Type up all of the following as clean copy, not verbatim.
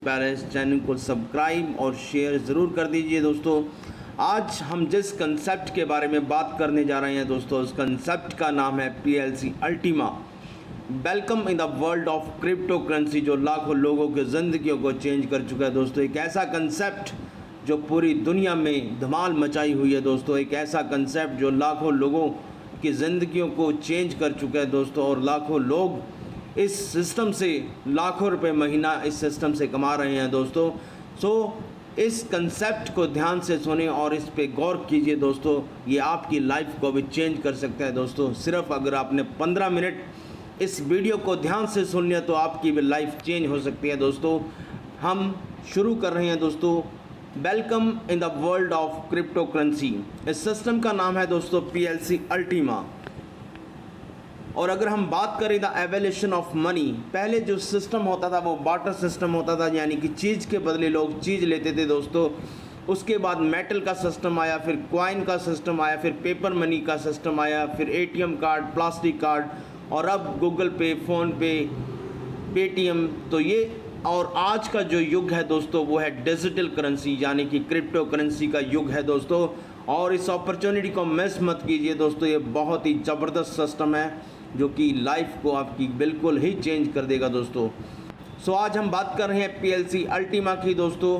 Balance channel को subscribe और share ज़रूर कर दीजिए दोस्तों। आज हम जिस कंसेप्ट के बारे में बात करने जा रहे हैं दोस्तों, उस कंसेप्ट का नाम है PLC Ultima. Welcome in the world of crypto currency, जो लाखों लोगों की ज़िंदगियों को चेंज कर चुका है दोस्तों। एक ऐसा कंसेप्ट जो पूरी दुनिया में धमाल मचाई हुई है दोस्तों। एक ऐसा कंसेप्ट जो लाखों लोगों की ज़िंदगियों को चेंज कर चुका है दोस्तों, और लाखों लोग इस सिस्टम से लाखों रुपए महीना इस सिस्टम से कमा रहे हैं दोस्तों। इस कंसेप्ट को ध्यान से सुने और इस पे गौर कीजिए दोस्तों। ये आपकी लाइफ को भी चेंज कर सकता है दोस्तों। सिर्फ अगर आपने 15 मिनट इस वीडियो को ध्यान से सुन लिया तो आपकी भी लाइफ चेंज हो सकती है दोस्तों। हम शुरू कर रहे हैं दोस्तों। Welcome in the world of crypto currency. इस सिस्टम का नाम है दोस्तों PLC अल्टीमा। और अगर हम बात करें द एवोल्यूशन ऑफ मनी, पहले जो सिस्टम होता था वो बार्टर सिस्टम होता था, यानी कि चीज़ के बदले लोग चीज़ लेते थे दोस्तों। उसके बाद मेटल का सिस्टम आया, फिर कॉइन का सिस्टम आया, फिर पेपर मनी का सिस्टम आया, फिर ATM कार्ड, प्लास्टिक कार्ड, और अब गूगल पे, फ़ोन पे, पेटीएम। तो ये और आज का जो युग है दोस्तों वो है डिजिटल करेंसी, यानी कि क्रिप्टो करेंसी का युग है दोस्तों। और इस अपॉर्चुनिटी को मिस मत कीजिए दोस्तों। ये बहुत ही ज़बरदस्त सिस्टम है जो कि लाइफ को आपकी बिल्कुल ही चेंज कर देगा दोस्तों। आज हम बात कर रहे हैं PLC अल्टीमा की दोस्तों।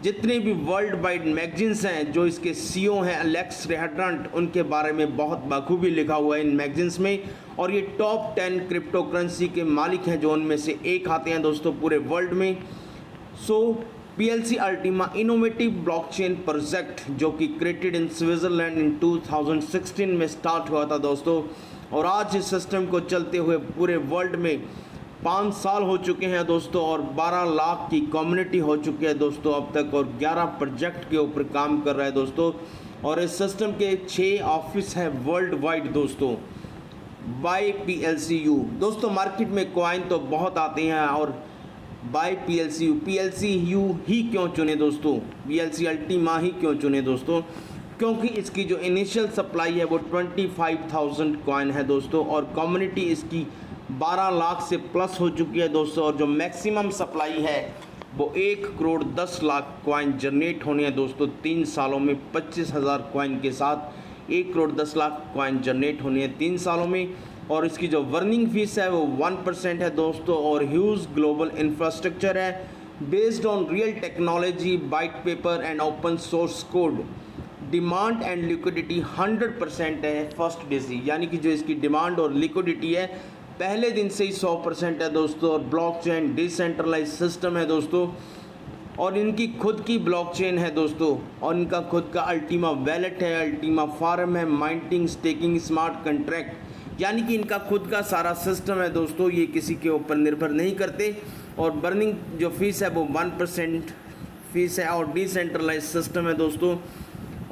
जितने भी वर्ल्ड वाइड मैगजीन्स हैं, जो इसके CEO हैं अलेक्स रेहड्रंट, उनके बारे में बहुत बखूबी लिखा हुआ है इन मैगजीन्स में। और ये टॉप 10 क्रिप्टो करेंसी के मालिक हैं, जो उनमें से एक आते हैं दोस्तों पूरे वर्ल्ड में। PLC Ultima innovative blockchain project, जो कि क्रिएटेड इन स्विट्ज़रलैंड इन 2016 में स्टार्ट हुआ था दोस्तों। और आज इस सिस्टम को चलते हुए पूरे वर्ल्ड में 5 साल हो चुके हैं दोस्तों, और 12 लाख की कम्युनिटी हो चुकी है दोस्तों अब तक, और 11 प्रोजेक्ट के ऊपर काम कर रहा है दोस्तों। और इस सिस्टम के 6 ऑफिस हैं वर्ल्ड वाइड दोस्तों। बाय PLCU दोस्तों, मार्केट में कॉइन तो बहुत आते हैं, और बाय PLCU ही क्यों चुने दोस्तों, PLC अल्टीमा ही क्यों चुने दोस्तों? क्योंकि इसकी जो इनिशियल सप्लाई है वो 25,000 कॉइन है दोस्तों, और कम्युनिटी इसकी 12 लाख से प्लस हो चुकी है दोस्तों। और जो मैक्सिमम सप्लाई है वो 1 करोड़ 10 लाख कॉइन जनरेट होने हैं दोस्तों। 3 सालों में 25,000 कॉइन के साथ 1 करोड़ 10 लाख कॉइन जनरेट होने हैं 3 सालों में। और इसकी जो वर्निंग फीस है वो 1% है दोस्तों। और ह्यूज ग्लोबल इंफ्रास्ट्रक्चर है based on real technology, white paper and open source code. Demand and liquidity 100% है फर्स्ट डे से, यानी कि जो इसकी डिमांड और लिक्विडिटी है पहले दिन से ही 100% है दोस्तों। और ब्लॉकचेन डिसेंट्रलाइज सिस्टम है दोस्तों, और इनकी खुद की ब्लॉकचेन है दोस्तों, और इनका खुद का अल्टीमा वैलेट है, अल्टीमा फार्म है, माइंटिंग, स्टेकिंग, स्मार्ट कॉन्ट्रैक्ट, यानी कि इनका खुद का सारा सिस्टम है दोस्तों। ये किसी के ऊपर निर्भर नहीं करते। और बर्निंग जो फीस है वो 1% फीस है, और डिसेंट्रलाइज सिस्टम है दोस्तों।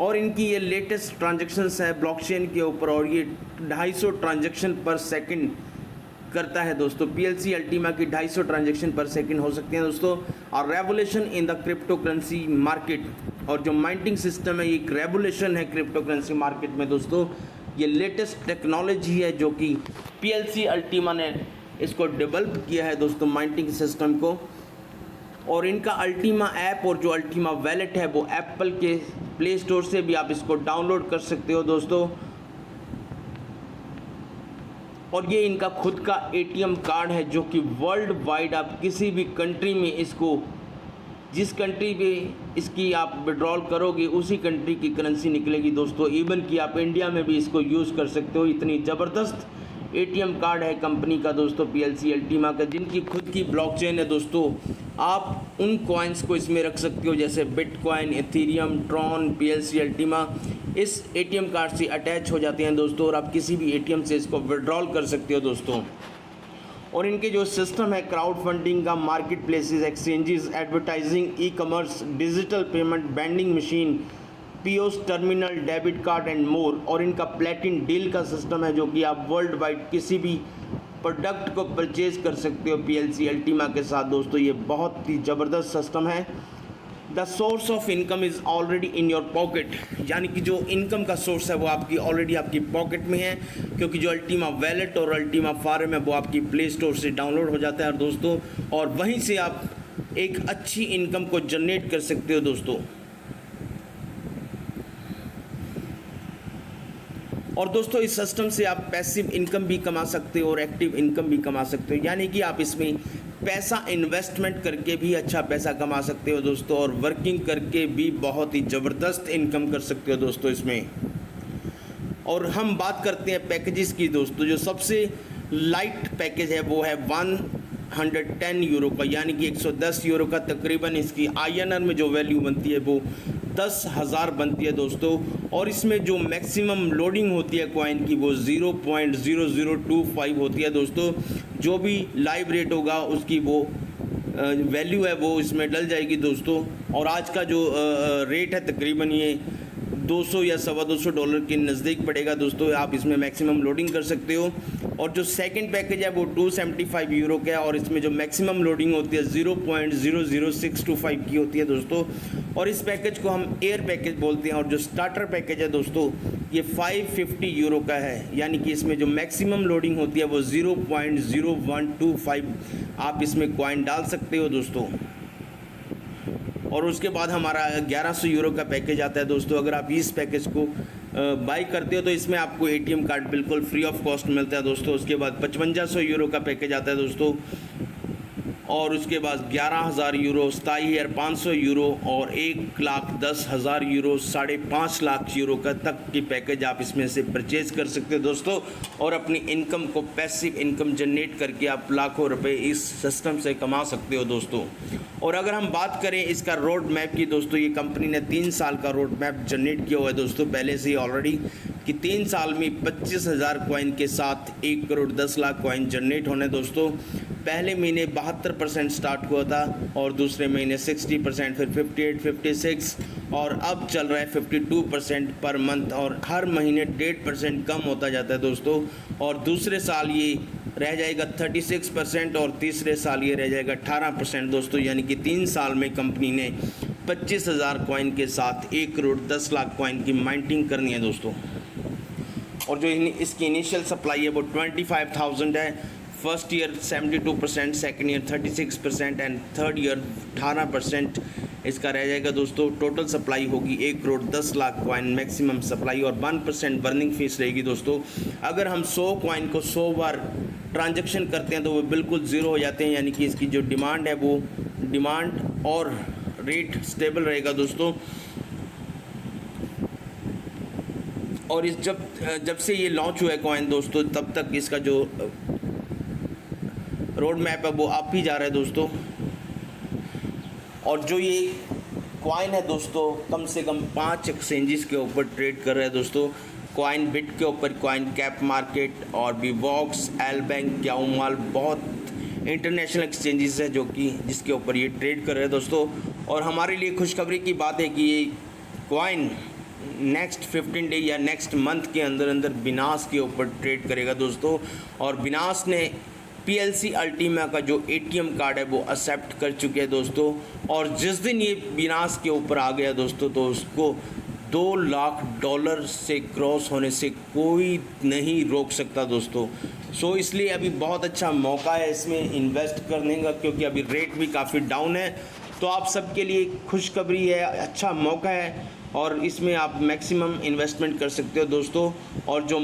और इनकी ये लेटेस्ट ट्रांजैक्शंस है ब्लॉकचेन के ऊपर, और ये 250 ट्रांजैक्शन पर सेकंड करता है दोस्तों। PLC अल्टीमा की 250 ट्रांजैक्शन पर सेकंड हो सकते हैं दोस्तों। और revolution in the crypto currency market, और जो माइंटिंग सिस्टम है ये एक रेवोल्यूशन है क्रिप्टो करेंसी मार्केट में दोस्तों। ये लेटेस्ट टेक्नोलॉजी है जो कि PLC अल्टीमा ने इसको डेवलप किया है दोस्तों, माइंटिंग सिस्टम को। और इनका अल्टीमा ऐप और जो अल्टीमा वैलेट है वो एप्पल के प्ले स्टोर से भी आप इसको डाउनलोड कर सकते हो दोस्तों। और ये इनका खुद का ATM कार्ड है, जो कि वर्ल्ड वाइड आप किसी भी कंट्री में इसको, जिस कंट्री पे इसकी आप विड्रॉल करोगे उसी कंट्री की करेंसी निकलेगी दोस्तों। इवन कि आप इंडिया में भी इसको यूज़ कर सकते हो। इतनी ज़बरदस्त ATM कार्ड है कंपनी का दोस्तों PLC अल्टीमा का, जिनकी खुद की ब्लॉकचेन है दोस्तों। आप उन कॉइन्स को इसमें रख सकते हो जैसे bitcoin, Ethereum, Tron. PLC Ultima इस ATM कार्ड से अटैच हो जाते हैं दोस्तों, और आप किसी भी ATM से इसको विड्रॉल कर सकते हो दोस्तों। और इनके जो सिस्टम है क्राउड फंडिंग का, market places, exchanges, advertising, e-commerce, digital payment, vending machine, POS terminal, debit card and more. और इनका प्लेटिन डील का सिस्टम है, जो कि आप वर्ल्ड वाइड किसी भी प्रोडक्ट को परचेज कर सकते हो PLC अल्टीमा के साथ दोस्तों। ये बहुत ही ज़बरदस्त सिस्टम है। The source of income is already in your pocket, यानी कि जो इनकम का सोर्स है वो आपकी ऑलरेडी आपकी पॉकेट में है, क्योंकि जो अल्टीमा वैलेट और अल्टीमा फार्म है वो आपकी प्ले स्टोर से डाउनलोड हो जाता है दोस्तों। और वहीं से आप एक अच्छी इनकम को जनरेट कर सकते हो दोस्तों। और दोस्तों इस सिस्टम से आप पैसिव इनकम भी कमा सकते हो और एक्टिव इनकम भी कमा सकते हो, यानी कि आप इसमें पैसा इन्वेस्टमेंट करके भी अच्छा पैसा कमा सकते हो दोस्तों, और वर्किंग करके भी बहुत ही ज़बरदस्त इनकम कर सकते हो दोस्तों इसमें। और हम बात करते हैं पैकेजेस की दोस्तों। जो सबसे लाइट पैकेज है वो है 110 यूरो का, यानी कि 110 यूरो का। तकरीबन इसकी INR में जो वैल्यू बनती है वो 10,000 बनती है दोस्तों। और इसमें जो मैक्सिमम लोडिंग होती है कॉइन की वो 0.0025 होती है दोस्तों। जो भी लाइव रेट होगा उसकी वो वैल्यू है वो इसमें डल जाएगी दोस्तों। और आज का जो रेट है तकरीबन ये 200 या $225 के नज़दीक पड़ेगा दोस्तों। आप इसमें मैक्सिमम लोडिंग कर सकते हो। और जो सेकंड पैकेज है वो 275 यूरो का है, और इसमें जो मैक्सिमम लोडिंग होती है 0.00625 की होती है दोस्तों। और इस पैकेज को हम एयर पैकेज बोलते हैं। और जो स्टार्टर पैकेज है दोस्तों ये 550 यूरो का है, यानी कि इसमें जो मैक्सिमम लोडिंग होती है वो 0.0125 आप इसमें कॉइन डाल सकते हो दोस्तों। और उसके बाद हमारा 1100 यूरो का पैकेज आता है दोस्तों। अगर आप इस पैकेज को बाई करते हो तो इसमें आपको ATM कार्ड बिल्कुल फ्री ऑफ कॉस्ट मिलता है दोस्तों। उसके बाद 5500 यूरो का पैकेज आता है दोस्तों। और उसके बाद 11,000 यूरो, 27,500 यूरो और 1,10,000 यूरो, 5.5 लाख यूरो का तक की पैकेज आप इसमें से परचेज कर सकते हो दोस्तों। और अपनी इनकम को पैसिव इनकम जनरेट करके आप लाखों रुपए इस सिस्टम से कमा सकते हो दोस्तों। और अगर हम बात करें इसका रोड मैप की दोस्तों, ये कंपनी ने 3 साल का रोड मैप जनरेट किया हुआ है दोस्तों पहले से ही ऑलरेडी, कि 3 साल में 25,000 कॉइन के साथ 1,10,00,000 कॉइन जनरेट होने दोस्तों। पहले महीने 72% स्टार्ट हुआ था, और दूसरे महीने 60%, फिर 58, 56 और अब चल रहा है 52% पर मंथ। और हर महीने 1.5% कम होता जाता है दोस्तों। और दूसरे साल ये रह जाएगा 36% और तीसरे साल ये रह जाएगा 18% दोस्तों। यानी कि 3 साल में कंपनी ने 25,000 कॉइन के साथ 1,10,00,000 कॉइन की माइनिंग करनी है दोस्तों। और जो इसकी इनिशियल सप्लाई है वो 25,000 है। First year 72%, second year 36% and third year 18% इसका रह जाएगा दोस्तों। टोटल सप्लाई होगी 1,10,00,000 कॉइन मैक्सिमम सप्लाई, और 1% बर्निंग फीस रहेगी दोस्तों। अगर हम 100 कॉइन को 100 बार ट्रांजैक्शन करते हैं तो वो बिल्कुल ज़ीरो हो जाते हैं, यानी कि इसकी जो डिमांड है वो डिमांड और रेट स्टेबल रहेगा दोस्तों। और इस जब से ये लॉन्च हुआ है कॉइन दोस्तों, तब तक इसका जो रोड मैप है वो आप ही जा रहा है दोस्तों। और जो ये कॉइन है दोस्तों कम से कम 5 एक्सचेंजेस के ऊपर ट्रेड कर रहा है दोस्तों। कॉइन बिट के ऊपर, कॉइन कैप मार्केट और बीवॉक्स, एल बैंक, क्याउमाल, बहुत इंटरनेशनल एक्सचेंजेस है जो कि जिसके ऊपर ये ट्रेड कर रहे हैं दोस्तों। और हमारे लिए खुशखबरी की बात है कि ये कॉइन नेक्स्ट 15 डे या नेक्स्ट मंथ के अंदर अंदर बिनास के ऊपर ट्रेड करेगा दोस्तों। और बिनास ने PLC अल्टीमा का जो ATM कार्ड है वो एक्सेप्ट कर चुके हैं दोस्तों। और जिस दिन ये बिनास के ऊपर आ गया दोस्तों तो उसको $2 लाख से क्रॉस होने से कोई नहीं रोक सकता दोस्तों। सो इसलिए अभी बहुत अच्छा मौका है इसमें इन्वेस्ट करने का, क्योंकि अभी रेट भी काफ़ी डाउन है। तो आप सबके लिए खुशखबरी है, अच्छा मौका है, और इसमें आप मैक्सिमम इन्वेस्टमेंट कर सकते हो दोस्तों। और जो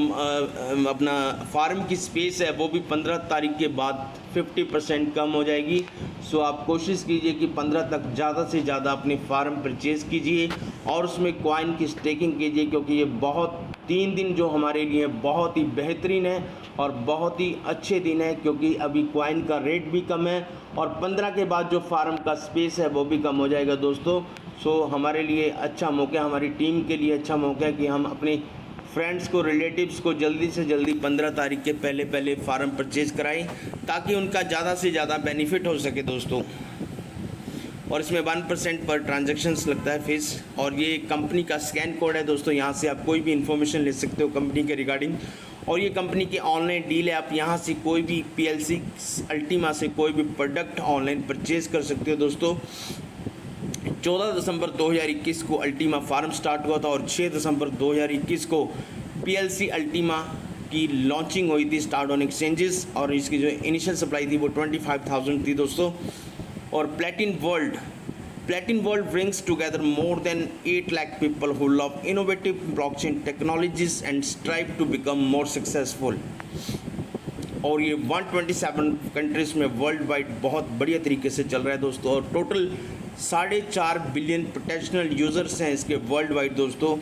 अपना फार्म की स्पेस है वो भी 15 तारीख के बाद 50% कम हो जाएगी। सो आप कोशिश कीजिए कि 15 तक ज़्यादा से ज़्यादा अपनी फार्म परचेज़ कीजिए और उसमें कॉइन की स्टेकिंग कीजिए, क्योंकि ये 3 दिन जो हमारे लिए बहुत ही बेहतरीन है और बहुत ही अच्छे दिन है, क्योंकि अभी कॉइन का रेट भी कम है और 15 के बाद जो फार्म का स्पेस है वो भी कम हो जाएगा दोस्तों। सो हमारे लिए अच्छा मौका है, हमारी टीम के लिए अच्छा मौका है कि हम अपने फ्रेंड्स को, रिलेटिव्स को जल्दी से जल्दी 15 तारीख के पहले फार्म परचेज़ कराएं, ताकि उनका ज़्यादा से ज़्यादा बेनिफिट हो सके दोस्तों। और इसमें 1% पर ट्रांजैक्शंस लगता है फीस। और ये कंपनी का स्कैन कोड है दोस्तों, यहाँ से आप कोई भी इन्फॉर्मेशन ले सकते हो कंपनी के रिगार्डिंग। और ये कंपनी की ऑनलाइन डील है, आप यहाँ से कोई भी PLC अल्टीमा से कोई भी प्रोडक्ट ऑनलाइन परचेज़ कर सकते हो दोस्तों। 14 दिसंबर 2021 को अल्टीमा फार्म स्टार्ट हुआ था और 6 दिसंबर 2021 को PLC अल्टीमा की लॉन्चिंग हुई थी स्टार्ट ऑन एक्सचेंजेस। और इसकी जो इनिशियल सप्लाई थी वो 25,000 थी दोस्तों। और Platin World brings together more than 8 lakh people who love innovative blockchain technologies and strive to become more successful. और ये 127 कंट्रीज़ में वर्ल्ड वाइड बहुत बढ़िया तरीके से चल रहा है दोस्तों, और टोटल 4.5 बिलियन पोटेंशियल यूज़र्स हैं इसके वर्ल्ड वाइड दोस्तों।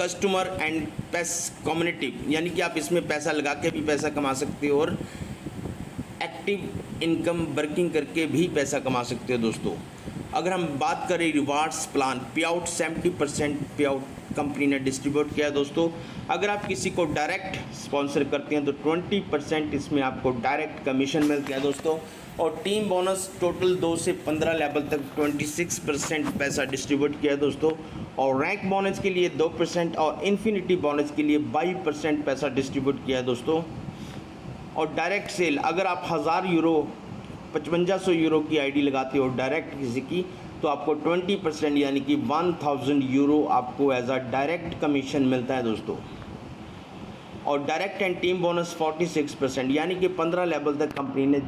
कस्टमर एंड पैस कम्युनिटी, यानी कि आप इसमें पैसा लगा के भी पैसा कमा सकते हो और एक्टिव इनकम वर्किंग करके भी पैसा कमा सकते हो दोस्तों। अगर हम बात करें रिवार्ड्स प्लान, पे आउट 70% पे आउट कंपनी ने डिस्ट्रीब्यूट किया है दोस्तों। अगर आप किसी को डायरेक्ट स्पॉन्सर करते हैं तो 20% इसमें आपको डायरेक्ट कमीशन मिलता है दोस्तों। और टीम बोनस टोटल 2 से 15 लेवल तक 26% पैसा डिस्ट्रीब्यूट किया है दोस्तों। और रैंक बोनस के लिए 2% और इन्फिनिटी बोनस के लिए 22% पैसा डिस्ट्रीब्यूट किया है दोस्तों। और डायरेक्ट सेल, अगर आप 1000 यूरो 5500 यूरो की आईडी लगाते हो डायरेक्ट किसी की, तो आपको 20% यानी कि 1000 यूरो आपको एज अ डायरेक्ट कमीशन मिलता है दोस्तों। और डायरेक्ट एंड टीम बोनस 46%, यानी कि 15 लेवल तक कंपनी ने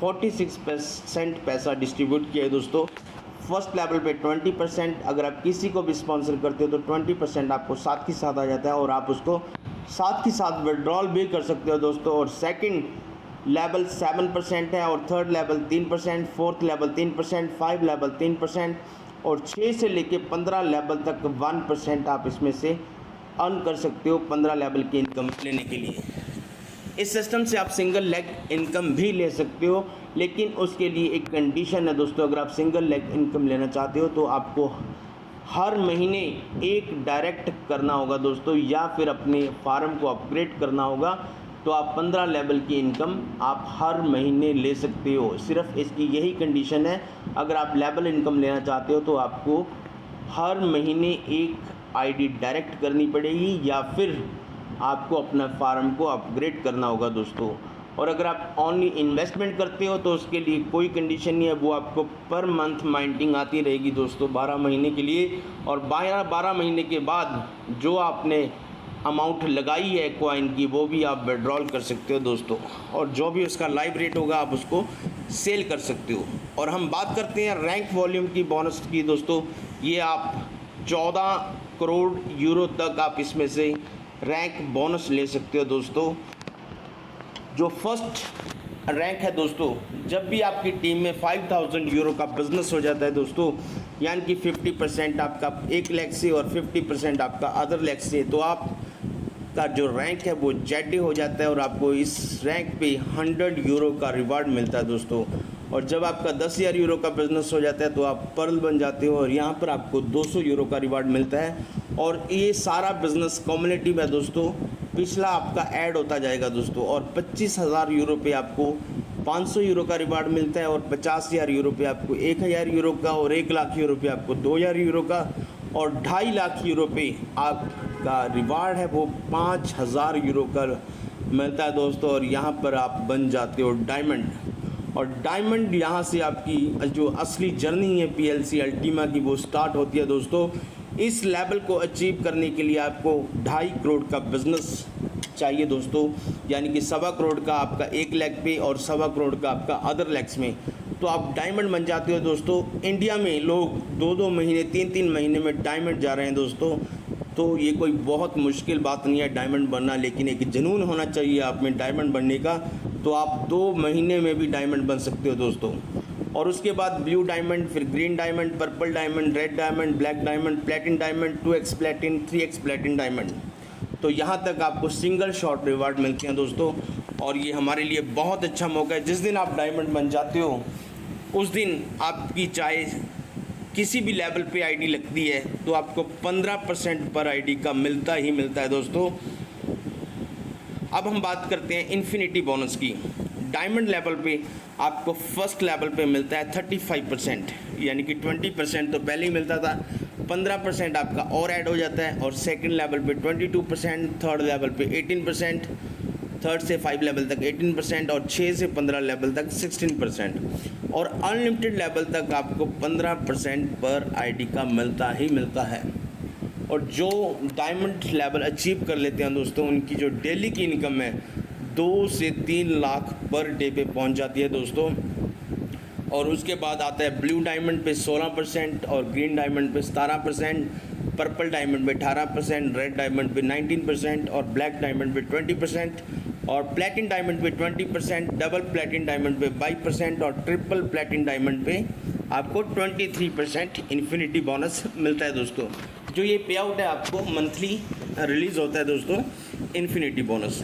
46% पैसा डिस्ट्रीब्यूट किया है दोस्तों। फर्स्ट लेवल पे 20%, अगर आप किसी को भी स्पॉन्सर करते हो तो 20% आपको साथ ही साथ आ जाता है और आप उसको साथ ही साथ विड्रॉल भी कर सकते हो दोस्तों। और सेकंड लेवल 7% है, और third level 3%, fourth level 3%, 5 level 3%, और 6 से लेके 15 लेवल तक 1% आप इसमें से अर्न कर सकते हो 15 लेवल की इनकम लेने के लिए। इस सिस्टम से आप सिंगल लेग इनकम भी ले सकते हो, लेकिन उसके लिए एक कंडीशन है दोस्तों। अगर आप सिंगल लेग इनकम लेना चाहते हो तो आपको हर महीने एक डायरेक्ट करना होगा दोस्तों, या फिर अपने फार्म को अपग्रेड करना होगा, तो आप 15 लेवल की इनकम आप हर महीने ले सकते हो। सिर्फ इसकी यही कंडीशन है, अगर आप लेवल इनकम लेना चाहते हो तो आपको हर महीने एक आईडी डायरेक्ट करनी पड़ेगी, या फिर आपको अपना फार्म को अपग्रेड करना होगा दोस्तों। और अगर आप ओनली इन्वेस्टमेंट करते हो तो उसके लिए कोई कंडीशन नहीं है, वो आपको पर मंथ माइंटिंग आती रहेगी दोस्तों 12 महीने के लिए। और 12 महीने के बाद जो आपने अमाउंट लगाई है कॉइन की वो भी आप विड्रॉल कर सकते हो दोस्तों, और जो भी उसका लाइव रेट होगा आप उसको सेल कर सकते हो। और हम बात करते हैं रैंक वॉल्यूम की बोनस की दोस्तों, ये आप 14 करोड़ यूरो तक आप इसमें से रैंक बोनस ले सकते हो दोस्तों। जो फर्स्ट रैंक है दोस्तों, जब भी आपकी टीम में 5000 यूरो का बिजनेस हो जाता है दोस्तों, यानी कि 50% आपका 1 लाख से और 50% आपका अदर लाख से, तो आप का जो रैंक है वो जेड हो जाता है और आपको इस रैंक पे 100 यूरो का रिवार्ड मिलता है दोस्तों। और जब आपका 10,000 यूरो का बिजनेस हो जाता है तो आप पर्ल बन जाते हो और यहाँ पर आपको 200 यूरो का रिवार्ड मिलता है। और ये सारा बिजनेस कम्युनिटी में दोस्तों पिछला आपका ऐड होता जाएगा दोस्तों। और 25,000 यूरो पे आपको 500 यूरो का रिवार्ड मिलता है, और 50,000 यूरो पे आपको 1,000 यूरो का, और 1 लाख यूरो पे आपको 2,000 यूरो का, और 2.5 लाख यूरो पे आपका रिवार्ड है वो 5,000 यूरो का मिलता है दोस्तों। और यहाँ पर आप बन जाते हो डायमंड। और डायमंड यहाँ से आपकी जो असली जर्नी है PLC अल्टीमा की वो स्टार्ट होती है दोस्तों। इस लेवल को अचीव करने के लिए आपको 2.5 करोड़ का बिजनेस चाहिए दोस्तों, यानी कि 1.25 करोड़ का आपका 1 लाख पे और 1.25 करोड़ का आपका अदर लैक्स में, तो आप डायमंड बन जाते हो दोस्तों। इंडिया में लोग 2-2 महीने 3-3 महीने में डायमंड जा रहे हैं दोस्तों, तो ये कोई बहुत मुश्किल बात नहीं है डायमंड बनना, लेकिन एक जुनून होना चाहिए आप में डायमंड बनने का, तो आप 2 महीने में भी डायमंड बन सकते हो दोस्तों। और उसके बाद ब्लू डायमंड, फिर green diamond, purple diamond, red diamond, black diamond, platinum diamond, 2x platinum, 3x platinum diamond, तो यहाँ तक आपको सिंगल शॉट रिवार्ड मिलते हैं दोस्तों। और ये हमारे लिए बहुत अच्छा मौका है, जिस दिन आप डायमंड बन जाते हो उस दिन आपकी चाहे किसी भी लेवल पे आईडी लगती है तो आपको 15% पर आईडी का मिलता ही मिलता है दोस्तों। अब हम बात करते हैं इन्फिनिटी बोनस की। डायमंड लेवल पे आपको फर्स्ट लेवल पे मिलता है 35%, यानी कि 20% तो पहले ही मिलता था, 15% आपका और ऐड हो जाता है। और सेकंड लेवल पे 22%, थर्ड लेवल पे 18%, थर्ड से 5 लेवल तक 18%, और 6 से 15 लेवल तक 16%, और अनलिमिटेड लेवल तक आपको 15% पर आईडी का मिलता ही मिलता है। और जो डायमंड लेवल अचीव कर लेते हैं दोस्तों, उनकी जो डेली की इनकम है 2 से 3 लाख पर डे पे पहुंच जाती है दोस्तों। और उसके बाद आता है ब्लू डायमंड पे 16% और ग्रीन डायमंड पे 17%, पर्पल डायमंड पे 18%, रेड डायमंड पे 19% और ब्लैक डायमंड पे 20% और प्लेटिन डायमंड पे 20%, डबल प्लेटिन डायमंड पे 22% और ट्रिपल प्लेटिन डायमंड पे आपको 23% इन्फिनिटी बोनस मिलता है दोस्तों। जो ये पे आउट है आपको मंथली रिलीज़ होता है दोस्तों, इन्फिनिटी बोनस।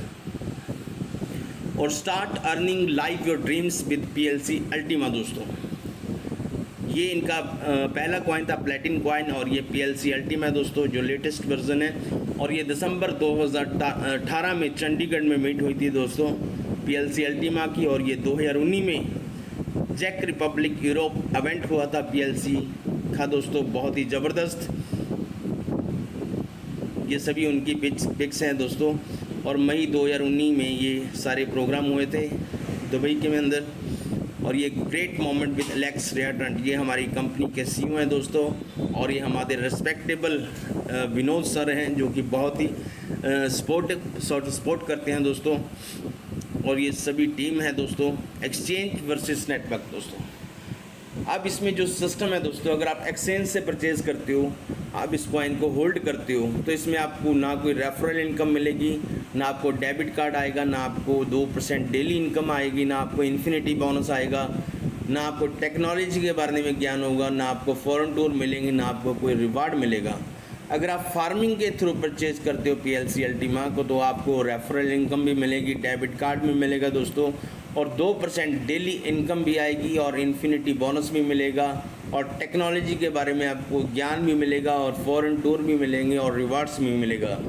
और start earning live your dreams with PLC Ultima दोस्तों। ये इनका पहला कॉइन था प्लेटिन कॉइन और ये PLC अल्टीमा है दोस्तों, जो लेटेस्ट वर्जन है। और ये दिसंबर 2018 में चंडीगढ़ में मीट हुई थी दोस्तों PLC अल्टीमा की। और ये 2019 में चेक रिपब्लिक यूरोप इवेंट हुआ था PLC का दोस्तों, बहुत ही ज़बरदस्त। ये सभी उनकी पिक्स हैं दोस्तों। और मई 2019 में ये सारे प्रोग्राम हुए थे दुबई के अंदर। और ये ग्रेट मोमेंट विद एलेक्स रियाटन, ये हमारी कंपनी के CEO हैं दोस्तों। और ये हमारे रिस्पेक्टेबल विनोद सर हैं, जो कि बहुत ही सपोर्ट करते हैं दोस्तों। और ये सभी टीम है दोस्तों एक्सचेंज वर्सेस नेटवर्क दोस्तों। अब इसमें जो सिस्टम है दोस्तों, अगर आप एक्सचेंज से परचेज़ करते हो, आप इस कॉइन को होल्ड करते हो, तो इसमें आपको ना कोई रेफरल इनकम मिलेगी, ना आपको डेबिट कार्ड आएगा, ना आपको 2% डेली इनकम आएगी, ना आपको इन्फिनिटी बोनस आएगा, ना आपको टेक्नोलॉजी के बारे में ज्ञान होगा, ना आपको फॉरेन टूर मिलेंगे, ना आपको कोई रिवार्ड मिलेगा। अगर आप फार्मिंग के थ्रू परचेज़ करते हो PLC अल्टीमा को, तो आपको रेफरल इनकम भी मिलेगी, डेबिट कार्ड भी मिलेगा दोस्तों, और 2% डेली इनकम भी आएगी और इन्फिनिटी बोनस भी मिलेगा, और टेक्नोलॉजी के बारे में आपको ज्ञान भी मिलेगा, और फॉरेन टूर भी मिलेंगे, और रिवार्ड्स भी मिलेगा।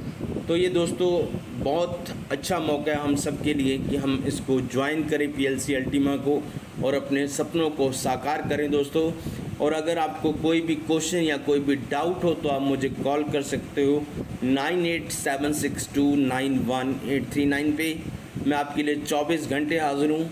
तो ये दोस्तों बहुत अच्छा मौका है हम सब के लिए कि हम इसको ज्वाइन करें PLC अल्टीमा को, और अपने सपनों को साकार करें दोस्तों। और अगर आपको कोई भी क्वेश्चन या कोई भी डाउट हो तो आप मुझे कॉल कर सकते हो 9876291839 पे। मैं आपके लिए 24 घंटे हाज़िर हूँ,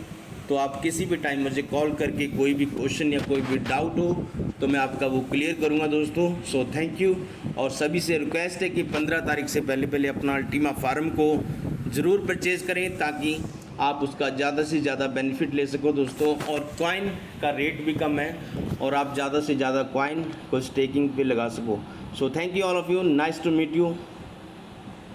तो आप किसी भी टाइम मुझे कॉल करके कोई भी क्वेश्चन या कोई भी डाउट हो तो मैं आपका वो क्लियर करूँगा दोस्तों। सो थैंक यू। और सभी से रिक्वेस्ट है कि 15 तारीख से पहले अपना अल्टीमा फार्म को ज़रूर परचेज़ करें, ताकि आप उसका ज़्यादा से ज़्यादा बेनिफिट ले सको दोस्तों। और कॉइन का रेट भी कम है और आप ज़्यादा से ज़्यादा कॉइन को स्टेकिंग पे लगा सको। So thank you all of you, nice to meet you.